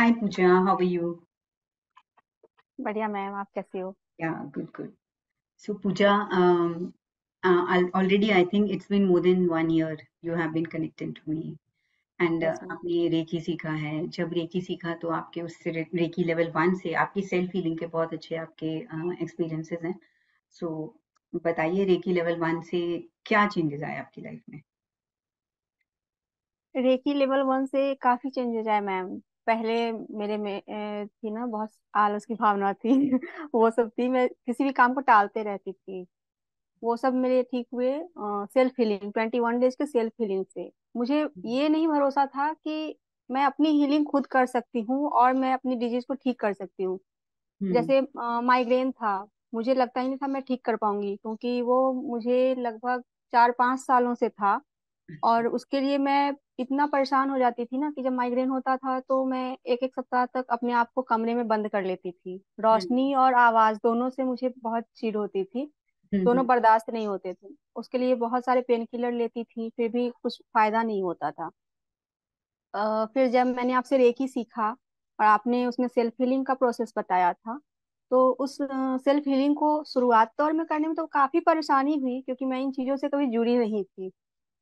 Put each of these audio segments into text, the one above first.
Hi Pooja, how are you? बढ़िया ma'am. आप कैसी हो? Yeah, good, good. So Pooja, already I think it's been more than 1 year you have been connected to me and yes ma'am. आपने recce सीखा है। जब recce सीखा तो आपके उससे रेकी लेवल 1 से आपकी सेल्फ हीलिंग के बहुत अच्छे आपके एक्सपीरियंसेस हैं। सो बताइए रेकी लेवल 1 से क्या चेंजेस आए आपकी लाइफ में? रेकी लेवल 1 से काफी चेंजेस आए मैम। पहले मेरे में थी ना, बहुत आलस की भावना थी। वो सब थी, मैं किसी भी काम को टालते रहती थी। वो सब मेरे ठीक हुए सेल्फ हीलिंग 21 डेज के सेल्फ हीलिंग से। मुझे ये नहीं भरोसा था कि मैं अपनी हीलिंग खुद कर सकती हूँ और मैं अपनी डिजीज को ठीक कर सकती हूँ। हुँ, जैसे माइग्रेन था, मुझे लगता ही नहीं था मैं ठीक कर पाऊंगी, क्योंकि वो मुझे लगभग 4-5 सालों से था। अच्छा। और उसके लिए मैं इतना परेशान हो जाती थी ना कि जब माइग्रेन होता था तो मैं एक एक सप्ताह तक अपने आप को कमरे में बंद कर लेती थी। हुँ, रोशनी और आवाज दोनों से मुझे बहुत चीड़ होती थी। हुँ, हुँ, दोनों बर्दाश्त नहीं होते थे। उसके लिए बहुत सारे पेन किलर लेती थी, फिर भी कुछ फायदा नहीं होता था। फिर जब मैंने आपसे रेकी सीखा और आपने उसमें सेल्फ हीलिंग का प्रोसेस बताया था, तो उस सेल्फ हीलिंग को शुरुआत दौर में करने में तो काफी परेशानी हुई, क्योंकि मैं इन चीजों से कभी जुड़ी नहीं थी।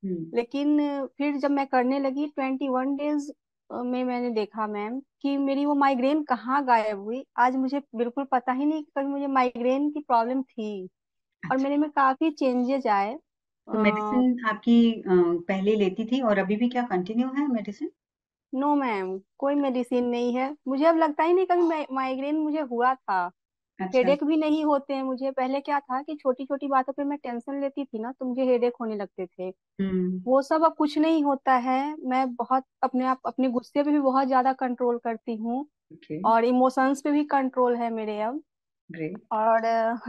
हुँ। लेकिन फिर जब मैं करने लगी 21 डेज में, मैंने देखा मैम कि मेरी वो माइग्रेन कहाँ गायब हुई। आज मुझे बिल्कुल पता ही नहीं कि कभी मुझे माइग्रेन की प्रॉब्लम थी। और अच्छा, मेरे में काफी चेंजेस आए। तो मेडिसिन आपकी पहले लेती थी और अभी भी क्या कंटिन्यू है मेडिसिन? नो मैम, कोई मेडिसिन नहीं है। मुझे अब लगता ही नहीं कभी माइग्रेन मुझे हुआ था। अच्छा। हेडेक भी नहीं होते हैं मुझे। पहले क्या था कि छोटी छोटी बातों पे मैं टेंशन लेती थी ना, तो मुझे हेडेक होने लगते थे। हुँ, वो सब अब कुछ नहीं होता है। मैं बहुत अपने आप, अपने गुस्से पे भी बहुत ज्यादा कंट्रोल करती हूँ। ओके, और इमोशंस पे भी कंट्रोल है मेरे अब। ग्रेट। और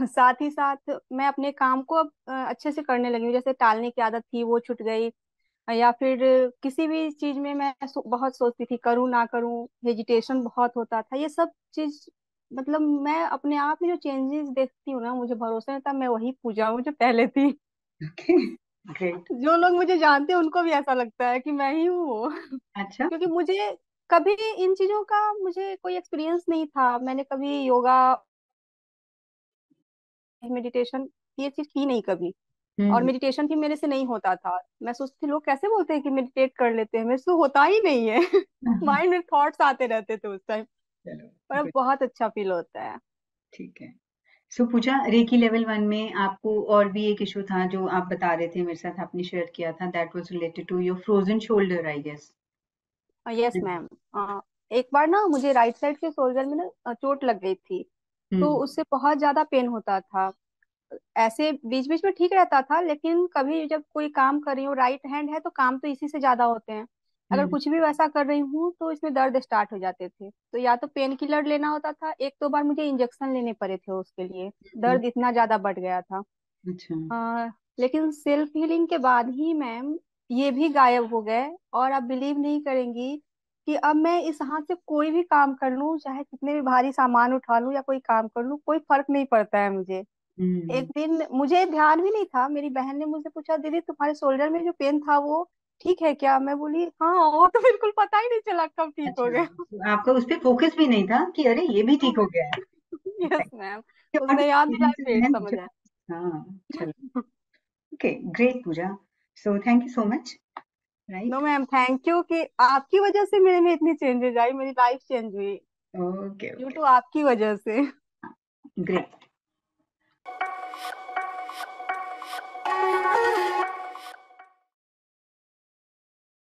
साथ ही साथ मैं अपने काम को अब अच्छे से करने लगी हूँ। जैसे टालने की आदत थी वो छूट गई। या फिर किसी भी चीज में मैं बहुत सोचती थी, करूँ ना करूँ, हेजिटेशन बहुत होता था। ये सब चीज, मतलब मैं अपने आप में जो चेंजेस देखती हूँ ना, मुझे भरोसा नहीं था मैं वही पूजा हूँ जो पहले थी। Okay, great. जो लोग मुझे जानते हैं उनको भी ऐसा लगता है कि मैं ही हूँ वो। अच्छा, क्योंकि मुझे कभी इन चीजों का मुझे कोई एक्सपीरियंस नहीं था। मैंने कभी योगा, मेडिटेशन, ये चीज की नहीं कभी। हुँ, और हुँ। मेडिटेशन भी मेरे से नहीं होता था। मैं सोचती थी लोग कैसे बोलते हैं कि मेडिटेट कर लेते हैं, मेरे से तो होता ही नहीं है। माइंड में थॉट्स आते रहते थे उस टाइम। चलो, पर अब गुड, बहुत अच्छा फील होता है। ठीक है। सो पूजा रेकी लेवल 1 में आपको और भी एक इश्यू था जो आप बता रहे थे मेरे साथ आपने शेयर किया था that was related to your frozen shoulder I guess. Yes ma'am. एक बार ना मुझे राइट साइड के शोल्डर में ना चोट लग गई थी। हुँ, तो उससे बहुत ज्यादा पेन होता था। ऐसे बीच बीच में ठीक रहता था, लेकिन कभी जब कोई काम कर रही हूँ, राइट हैंड है तो काम तो इसी से ज्यादा होते हैं। अगर हुँ, कुछ भी वैसा कर रही हूँ तो इसमें दर्द स्टार्ट हो जाते थे। तो या तो पेन किलर लेना होता था, एक दो बार मुझे इंजेक्शन लेने पड़े थे उसके लिए। हुँ, दर्द इतना ज्यादा बढ़ गया था। अच्छा, आ, लेकिन सेल्फ हीलिंग के बाद ही मैम ये भी गायब हो गए। और आप बिलीव नहीं करेंगी कि अब मैं इस हाथ से कोई भी काम कर लूं, चाहे कितने भी भारी सामान उठा लूं या कोई काम कर लूं, कोई फर्क नहीं पड़ता है मुझे। एक हुँ, दिन मुझे ध्यान भी नहीं था, मेरी बहन ने मुझसे पूछा, दीदी तुम्हारे शोल्डर में जो पेन था वो ठीक है क्या? मैं बोली हाँ, वो तो बिल्कुल पता ही नहीं चला कब ठीक हो अच्छा, गया। तो आपका उस पे फ़ोकस भी नहीं था कि अरे ये भी ठीक हो गया है। Yes right, ma'am. ये और भी उसने याद दिलाया एक्सपीरियंसेस फिर हैं समझ जो आया। हाँ, चलो, okay, great Pooja. So thank you so much, no right? Ma'am, thank you कि आपकी वजह से मेरे में इतनी चेंजेस आई, मेरी लाइफ चेंज हुई ओके, ड्यू ओके, टू आपकी वजह से। ग्रेट।